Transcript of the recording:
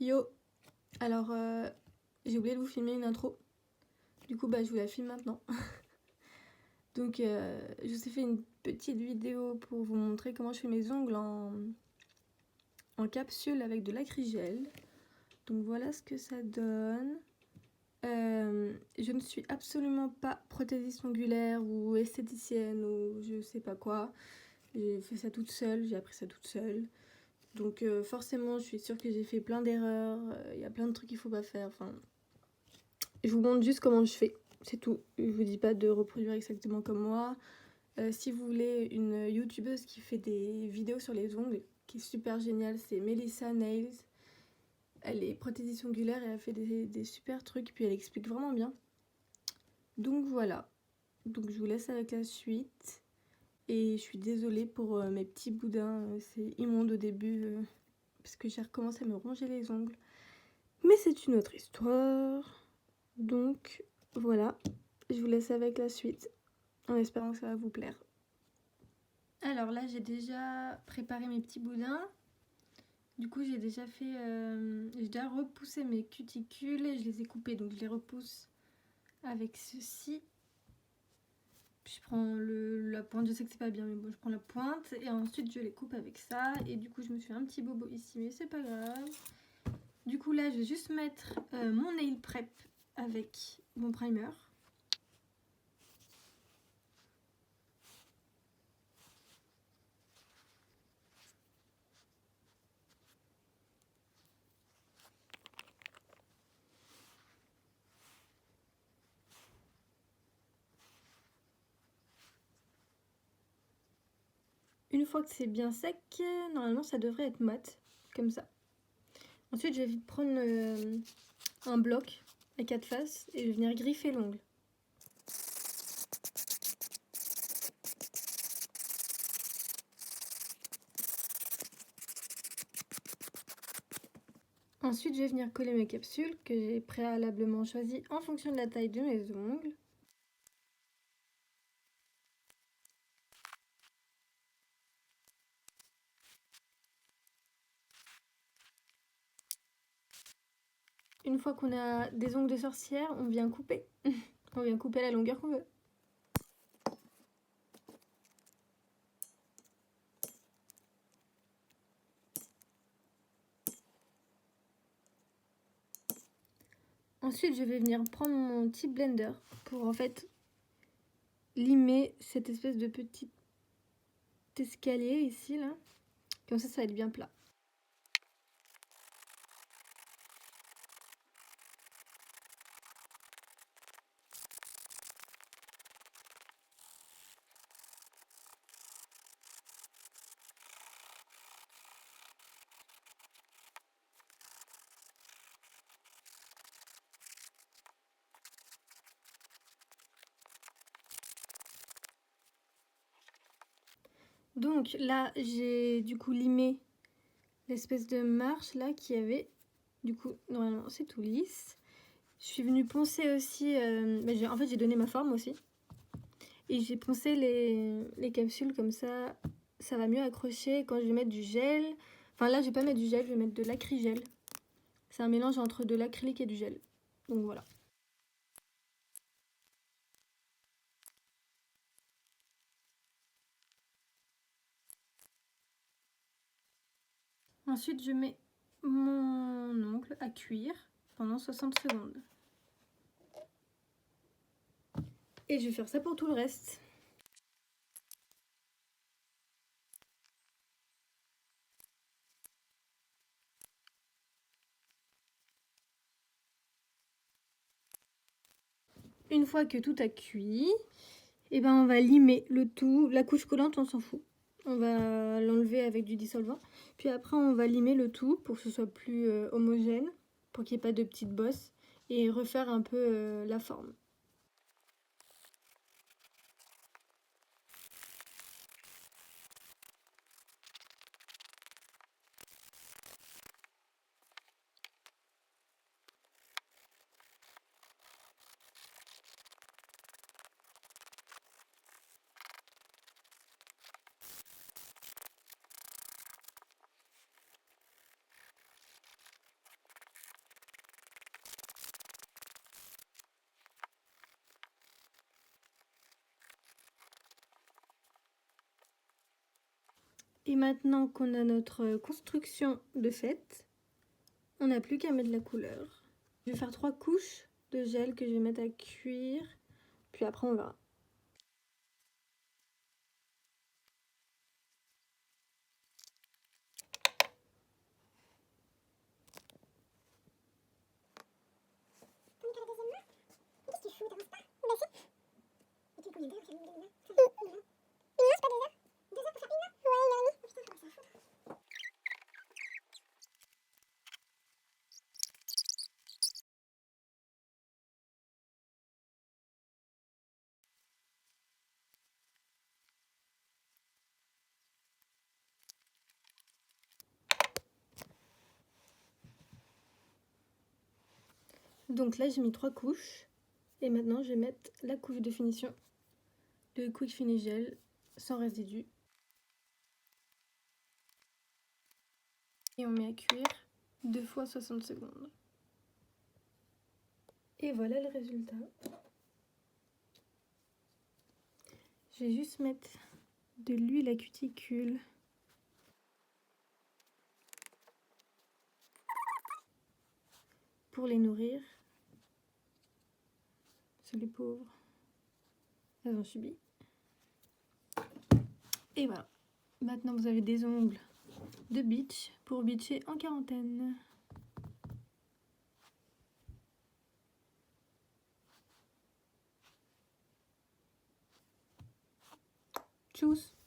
Yo, alors j'ai oublié de vous filmer une intro. Du coup, je vous la filme maintenant. Donc, je vous ai fait une petite vidéo pour vous montrer comment je fais mes ongles en capsule avec de l'acrygel. Donc, voilà ce que ça donne. Je ne suis absolument pas prothésiste ongulaire ou esthéticienne ou je sais pas quoi. J'ai fait ça toute seule, j'ai appris ça toute seule. Donc, forcément, je suis sûre que j'ai fait plein d'erreurs. Il y a plein de trucs qu'il faut pas faire. Enfin, je vous montre juste comment je fais, c'est tout. Je vous dis pas de reproduire exactement comme moi. Si vous voulez une youtubeuse qui fait des vidéos sur les ongles, qui est super géniale, c'est Melissa Nails. Elle est prothésiste ongulaire et elle fait des super trucs, puis elle explique vraiment bien. Donc voilà, donc je vous laisse avec la suite. Et je suis désolée pour mes petits boudins, c'est immonde au début, parce que j'ai recommencé à me ronger les ongles. Mais c'est une autre histoire. Donc voilà, je vous laisse avec la suite, en espérant que ça va vous plaire. Alors là, j'ai déjà préparé mes petits boudins. Du coup, j'ai déjà repoussé mes cuticules et je les ai coupés. Donc je les repousse avec ceci. Puis je prends la pointe, je sais que c'est pas bien, mais bon, je prends la pointe et ensuite je les coupe avec ça. Et du coup, je me suis fait un petit bobo ici, mais c'est pas grave. Du coup, là, je vais juste mettre mon nail prep avec mon primer. Une fois que c'est bien sec, normalement ça devrait être mat, comme ça. Ensuite, je vais prendre un bloc à 4 faces et je vais venir griffer l'ongle. Ensuite, je vais venir coller mes capsules que j'ai préalablement choisies en fonction de la taille de mes ongles. Une fois qu'on a des ongles de sorcière, on vient couper. On vient couper la longueur qu'on veut. Ensuite, je vais venir prendre mon petit blender pour en fait limer cette espèce de petit escalier ici là. Comme ça va être bien plat. Donc là, j'ai du coup limé l'espèce de marche là qu'il y avait. Du coup, normalement, c'est tout lisse. Je suis venue poncer aussi, en fait j'ai donné ma forme aussi. Et j'ai poncé les capsules comme ça va mieux accrocher. Quand je vais mettre du gel, enfin là je vais pas mettre du gel, je vais mettre de l'acrygel. C'est un mélange entre de l'acrylique et du gel. Donc voilà. Ensuite je mets mon ongle à cuire pendant 60 secondes. Et je vais faire ça pour tout le reste. Une fois que tout a cuit, et on va limer le tout. La couche collante, on s'en fout. On va l'enlever avec du dissolvant. Puis après, on va limer le tout pour que ce soit plus homogène, pour qu'il n'y ait pas de petites bosses, et refaire un peu la forme. Et maintenant qu'on a notre construction de faite, on n'a plus qu'à mettre la couleur. Je vais faire 3 couches de gel que je vais mettre à cuire, puis après on verra. Donc là j'ai mis 3 couches et maintenant je vais mettre la couche de finition, le Quick Finish Gel sans résidu. Et on met à cuire 2 fois 60 secondes. Et voilà le résultat. Je vais juste mettre de l'huile à cuticule. Pour les nourrir. C'est les pauvres. Elles ont subi. Et voilà. Maintenant vous avez des ongles de beach pour beacher en quarantaine. Tchuss!